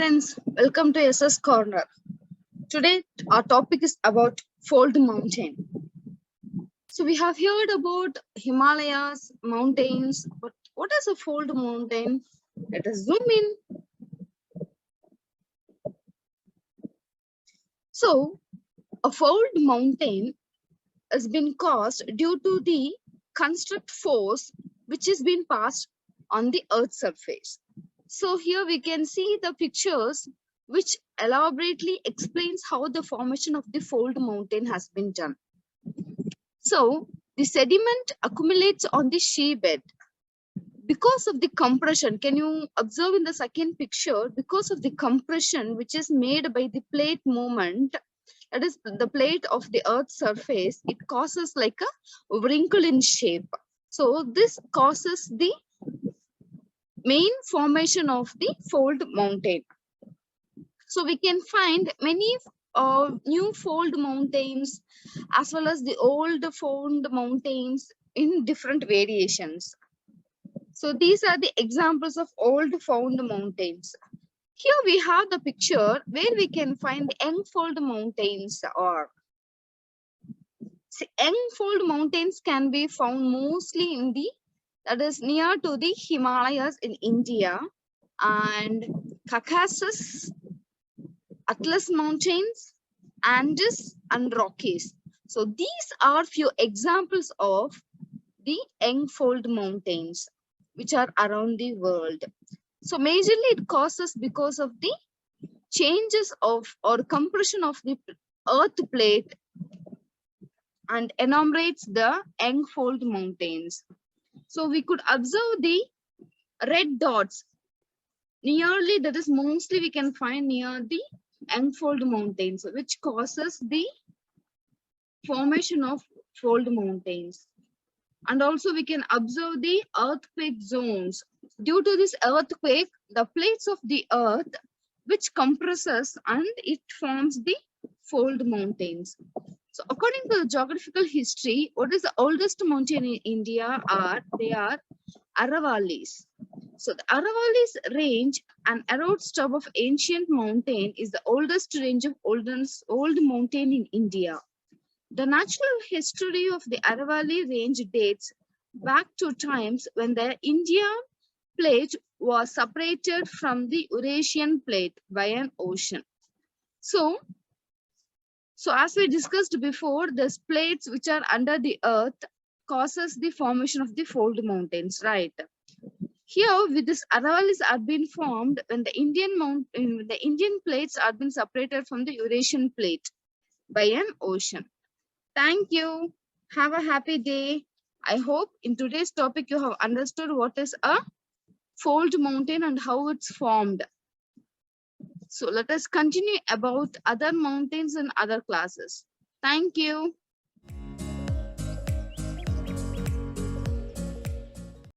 friends, welcome to SS Corner. Today our topic is about fold mountain. So we have heard about Himalayas, mountains, but what is a fold mountain? Let us zoom in. So a fold mountain has been caused due to the construct force which has been passed on the Earth's surface. So here we can see the pictures which elaborately explains how the formation of the fold mountain has been done. So the sediment accumulates on the seabed because of the compression. Can you observe in the second picture? Because of the compression which is made by the plate movement, that is the plate of the Earth's surface, it causes like a wrinkle in shape. So this causes the main formation of the fold mountain. So we can find many new fold mountains as well as the old fold mountains in different variations. So these are the examples of old found mountains. Here we have the picture where we can find the young fold mountains. Or young fold mountains can be found mostly in the, that is near to the Himalayas in India, and Caucasus, Atlas Mountains, Andes, and Rockies. So these are few examples of the young fold mountains which are around the world. So majorly it causes because of the changes of or compression of the earth plate and enumerates the young fold mountains. So we could observe the red dots nearly, that is mostly we can find near the young fold mountains, which causes the formation of fold mountains. And also we can observe the earthquake zones. Due to this earthquake, the plates of the earth which compresses and it forms the fold mountains. So according to the geographical history, what is the oldest mountain in India they are Aravalis. So the Aravalis range, an erode stub of ancient mountain, is the oldest range of old mountain in India. The natural history of the Aravalli range dates back to times when the Indian plate was separated from the Eurasian plate by an ocean. So as we discussed before, the plates which are under the earth causes the formation of the fold mountains, right? Here, with this Aravallis are being formed when the Indian plates are being separated from the Eurasian plate by an ocean. Thank you. Have a happy day. I hope in today's topic you have understood what is a fold mountain and how it's formed. So let us continue about other mountains in other classes. Thank you.